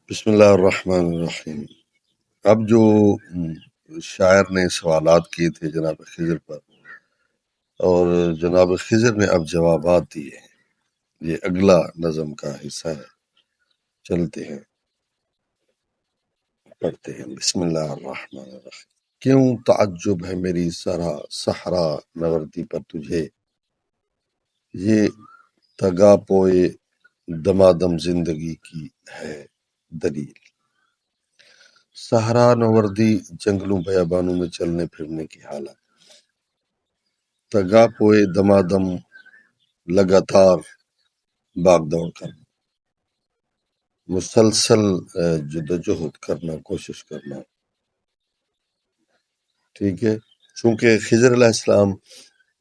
بسم اللہ الرحمن الرحیم۔ اب جو شاعر نے سوالات کیے تھے جناب خضر پر، اور جناب خضر نے اب جوابات دیے ہیں، یہ اگلا نظم کا حصہ ہے۔ چلتے ہیں، پڑھتے ہیں۔ بسم اللہ الرحمن الرحیم۔ کیوں تعجب ہے میری صحرا نوردی پر تجھے، یہ تگا پوئے دمادم زندگی کی ہے دلیل۔ صحرا نوردی جنگلوں بیابانوں میں چلنے پھرنے کی حالت، تگا پوئے دمادم لگاتار باغ دوڑ کرنا، مسلسل جدوجہد کرنا، کوشش کرنا۔ ٹھیک ہے، چونکہ خضر علیہ السلام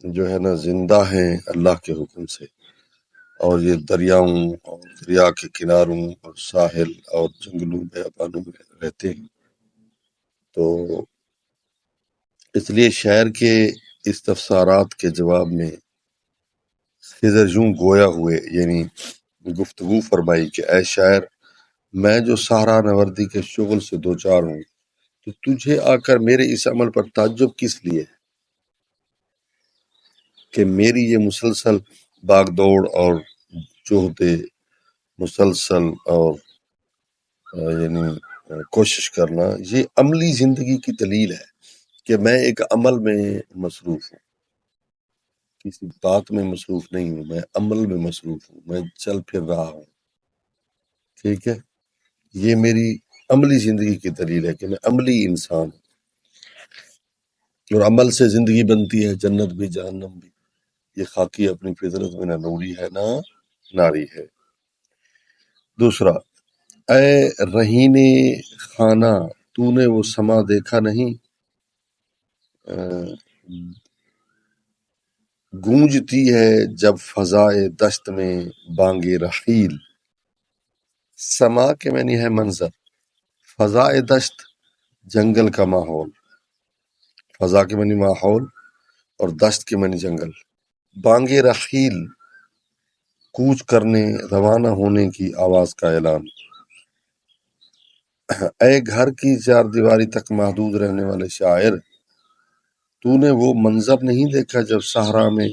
جو ہے نا زندہ ہیں اللہ کے حکم سے، اور یہ دریاؤں اور دریا کے کناروں اور ساحل اور جنگلوں بیابانوں میں رہتے ہیں، تو اس لیے شاعر کے استفسارات کے جواب میں خضر یوں گویا ہوئے، یعنی گفتگو فرمائی کہ اے شاعر، میں جو صحرا نوردی کے شغل سے دوچار ہوں، تو تجھے آ کر میرے اس عمل پر تعجب کس لیے ہے کہ میری یہ مسلسل باغ دوڑ اور جہد مسلسل اور یعنی کوشش کرنا، یہ عملی زندگی کی دلیل ہے کہ میں ایک عمل میں مصروف ہوں، کسی بات میں مصروف نہیں ہوں، میں عمل میں مصروف ہوں، میں چل پھر رہا ہوں۔ ٹھیک ہے، یہ میری عملی زندگی کی دلیل ہے کہ میں عملی انسان ہوں، اور عمل سے زندگی بنتی ہے، جنت بھی جہنم بھی۔ یہ خاکی اپنی فطرت میں نہ نوری ہے نہ ناری ہے۔ دوسرا، اے رہین خانہ، تو نے وہ سما دیکھا نہیں، گونجتی ہے جب فضائے دشت میں بانگ رحیل۔ سما کے معنی ہے منظر، فضائے دشت جنگل کا ماحول، فضا کے معنی ماحول اور دشت کے معنی جنگل۔ بانگ رحیل کوچ کرنے روانہ ہونے کی آواز کا اعلان۔ اے گھر کی چار دیواری تک محدود رہنے والے شاعر، تو نے وہ منظر نہیں دیکھا جب صحرا میں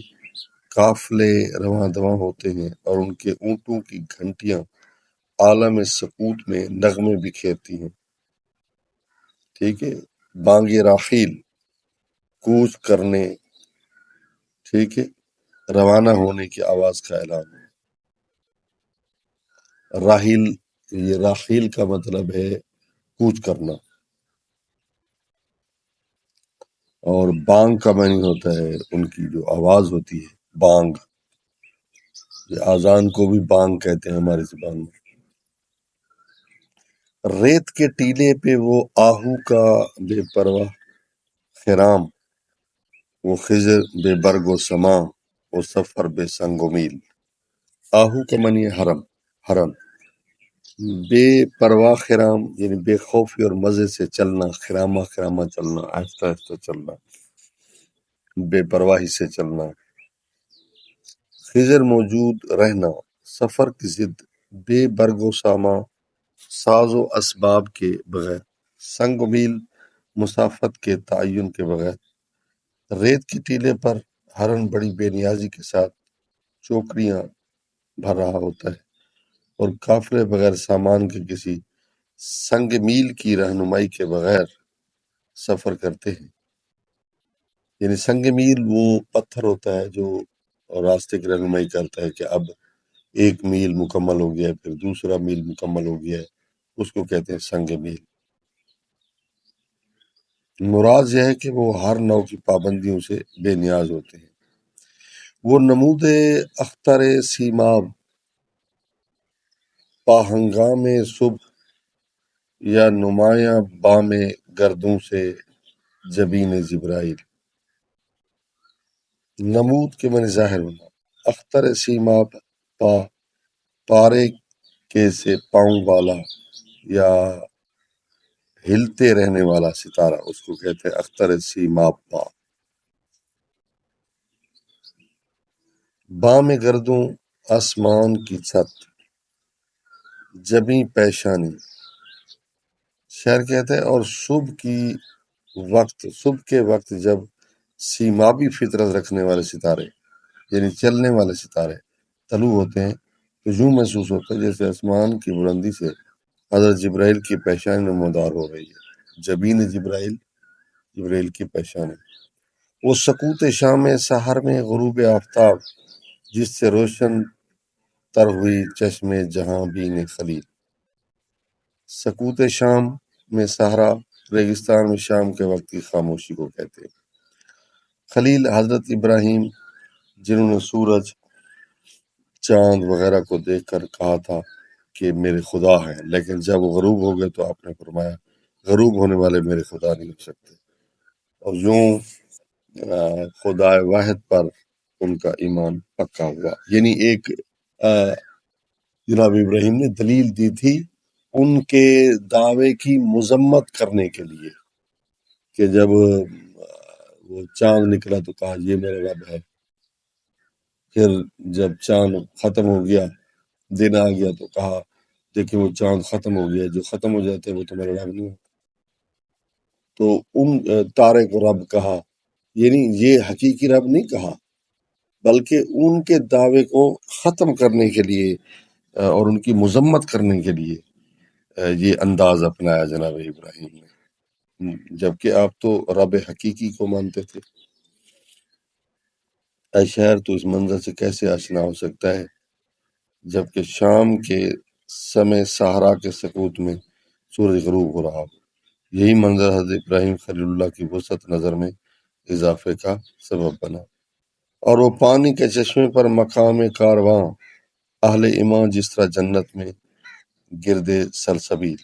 قافلے رواں دواں ہوتے ہیں اور ان کے اونٹوں کی گھنٹیاں عالم سکوت میں نغمے بکھیرتی ہیں۔ ٹھیک ہے، بانگ راحیل کوچ کرنے، ٹھیک ہے، روانہ ہونے کی آواز کا اعلان ہے۔ راحیل، یہ راحیل کا مطلب ہے کوچ کرنا، اور بانگ کا معنی ہوتا ہے ان کی جو آواز ہوتی ہے، بانگ۔ یہ آذان کو بھی بانگ کہتے ہیں ہماری زبان میں۔ ریت کے ٹیلے پہ وہ آہو کا بے پرواہ خرام، وہ خضر بے برگ و سما، وہ سفر بے سنگ و میل۔ آہو کا معنی ہے ہرن۔ بے پرواہ خرام یعنی بے خوفی اور مزے سے چلنا، خرامہ خرامہ چلنا، آہستہ آہستہ چلنا، بے پرواہی سے چلنا۔ خضر موجود رہنا، سفر کی ضد، بے برگ و ساما ساز و اسباب کے بغیر، سنگ و میل مسافت کے تعین کے بغیر۔ ریت کی ٹیلے پر ہرن بڑی بے نیازی کے ساتھ چوکریاں بھر رہا ہوتا ہے، اور قافلے بغیر سامان کے کسی سنگ میل کی رہنمائی کے بغیر سفر کرتے ہیں۔ یعنی سنگ میل وہ پتھر ہوتا ہے جو راستے کی رہنمائی کرتا ہے کہ اب ایک میل مکمل ہو گیا ہے، پھر دوسرا میل مکمل ہو گیا ہے، اس کو کہتے ہیں سنگ میل۔ مراد یہ ہے کہ وہ ہر نوع کی پابندیوں سے بے نیاز ہوتے ہیں۔ وہ نمود اختر سیماب، پاہنگام صبح یا نمایاں بام گردوں سے جبین جبرائیل۔ نمود کے معنی ظاہر ہونا، اختر سیماب پارے کے سے پاؤں والا یا ہلتے رہنے والا ستارہ، اس کو کہتے ہیں اختر سیماب پا۔ بام گردوں آسمان کی چھت، جبیں پیشانی، شاعر کہتا ہے اور صبح کے وقت جب سیمابی فطرت رکھنے والے ستارے یعنی چلنے والے ستارے طلوع ہوتے ہیں تو یوں محسوس ہوتا ہے جیسے آسمان کی بلندی سے حضرت جبرائیل کی پیشانی نمودار ہو رہی ہے۔ جبین جبرائیل کی پیشانی، وہ سکوت شام سحر میں غروب آفتاب جس سے روشن تر ہوئی چشم جہاں بین خلیل۔ سکوت شام میں صحرا، ریگستان میں شام کے وقت کی خاموشی کو کہتے ہیں۔ خلیل حضرت ابراہیم جنہوں نے سورج، چاند وغیرہ کو دیکھ کر کہا تھا کہ میرے خدا ہیں، لیکن جب غروب ہو گئے تو آپ نے فرمایا غروب ہونے والے میرے خدا نہیں ہو سکتے، اور یوں خدا واحد پر ان کا ایمان پکا ہوا۔ یعنی ایک جناب ابراہیم نے دلیل دی تھی ان کے دعوے کی مذمت کرنے کے لیے کہ جب وہ چاند نکلا تو کہا یہ میرا رب ہے، پھر جب چاند ختم ہو گیا، دن آ گیا تو کہا دیکھیں وہ چاند ختم ہو گیا، جو ختم ہو جاتے ہیں وہ تمہارا رب نہیں ہوتا۔ تو ان تارے کو رب کہا، یعنی یہ حقیقی رب نہیں کہا، بلکہ ان کے دعوے کو ختم کرنے کے لیے اور ان کی مذمت کرنے کے لیے یہ انداز اپنایا جناب ابراہیم نے، جبکہ آپ تو رب حقیقی کو مانتے تھے۔ اے شہر تو اس منظر سے کیسے آشنا ہو سکتا ہے جبکہ شام کے سمے صحرا کے سکوت میں سورج غروب ہو رہا ہو۔ یہی منظر حضرت ابراہیم خلیل اللہ کی وسعت نظر میں اضافے کا سبب بنا، اور وہ پانی کے چشمے پر مقام کارواں اہل ایمان جس طرح جنت میں گرد سلسبیل۔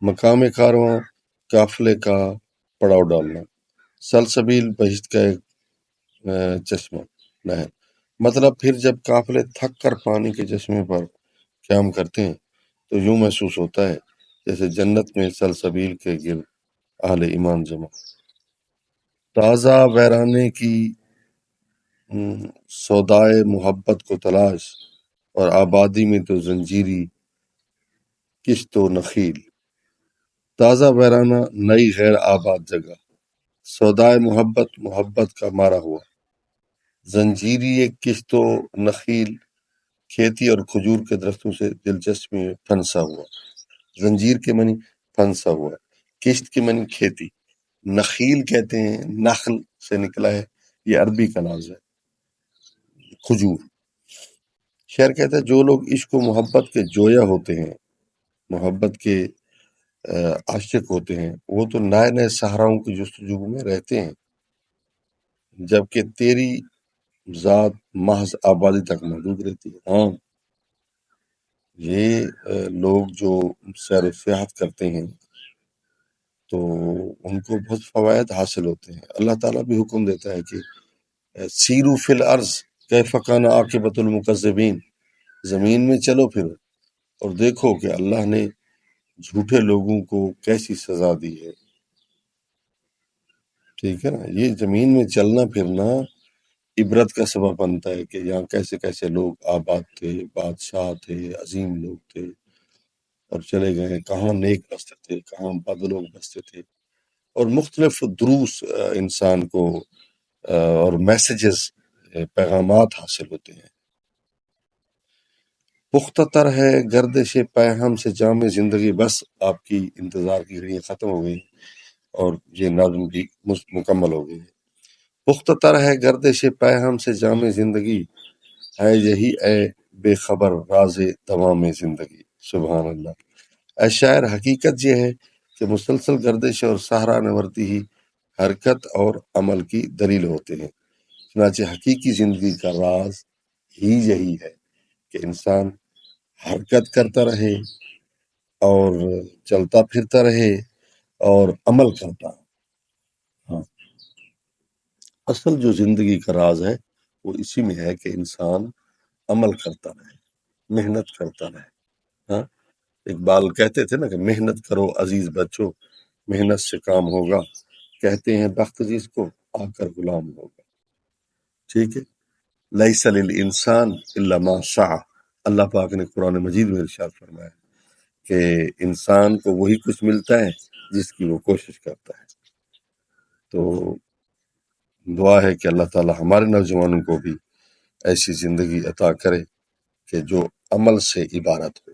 مقام کارواں قافلے کا پڑاؤ ڈالنا، سلسبیل بہشت کا ایک چشمہ نہر، مطلب پھر جب قافلے تھک کر پانی کے چشمے پر قیام کرتے ہیں تو یوں محسوس ہوتا ہے جیسے جنت میں سلسبیل کے گرد اہل ایمان جمع۔ تازہ ویرانے کی سودائے محبت کو تلاش، اور آبادی میں تو زنجیری کشت و نخیل۔ تازہ ویرانہ نئی غیر آباد جگہ، سودائے محبت محبت کا مارا ہوا، زنجیری ایک کشت و نخیل کھیتی اور کھجور کے درختوں سے دلچسپی میں پھنسا ہوا۔ زنجیر کے معنی پھنسا ہوا، کشت کے معنی کھیتی، نخیل کہتے ہیں نخل سے نکلا ہے، یہ عربی کا لفظ ہے، کھجور۔ شعر کہتا ہے جو لوگ عشق و محبت کے جویا ہوتے ہیں، محبت کے عاشق ہوتے ہیں، وہ تو نئے نئے صحراؤں کی جستجو میں رہتے ہیں، جبکہ تیری ذات محض آبادی تک محدود رہتی ہے۔ ہاں، یہ لوگ جو سیر و سیاحت کرتے ہیں تو ان کو بہت فوائد حاصل ہوتے ہیں۔ اللہ تعالیٰ بھی حکم دیتا ہے کہ سیرو فی الارض کیف کان عاقبۃ المکذبین، زمین میں چلو پھرو اور دیکھو کہ اللہ نے جھوٹے لوگوں کو کیسی سزا دی ہے۔ ٹھیک ہے نا، یہ زمین میں چلنا پھرنا عبرت کا سبب بنتا ہے کہ یہاں کیسے کیسے لوگ آباد تھے، بادشاہ تھے، عظیم لوگ تھے، اور چلے گئے، کہاں نیک بستے تھے، کہاں بد لوگ بستے تھے، اور مختلف دروس انسان کو اور میسیجز پیغامات حاصل ہوتے ہیں۔ پختہ تر ہے گردش پیہم سے جام زندگی، بس آپ کی انتظار کی گھڑیاں ختم ہو گئی اور یہ نظم بھی مکمل ہو گئی۔ پختہ تر ہے گردش پیہم سے جام زندگی، ہے یہی اے بے خبر راز دوام زندگی۔ سبحان اللہ۔ اے شاعر، حقیقت یہ ہے کہ مسلسل گردش اور صحرا نورتی ہی حرکت اور عمل کی دلیل ہوتے ہیں، چنانچہ حقیقی زندگی کا راز ہی یہی ہے کہ انسان حرکت کرتا رہے اور چلتا پھرتا رہے اور عمل کرتا۔ ہاں، اصل جو زندگی کا راز ہے وہ اسی میں ہے کہ انسان عمل کرتا رہے، محنت کرتا رہے۔ ہاں، اقبال کہتے تھے نا کہ محنت کرو عزیز بچوں، محنت سے کام ہوگا، کہتے ہیں بخت جس کو آ کر غلام ہوگا۔ ٹھیک ہے، لیس للانسان الا ما سعی، اللہ پاک نے قرآن مجید میں ارشاد فرمایا کہ انسان کو وہی کچھ ملتا ہے جس کی وہ کوشش کرتا ہے۔ تو دعا ہے کہ اللہ تعالی ہمارے نوجوانوں کو بھی ایسی زندگی عطا کرے کہ جو عمل سے عبارت ہو،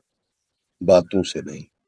باتوں سے نہیں۔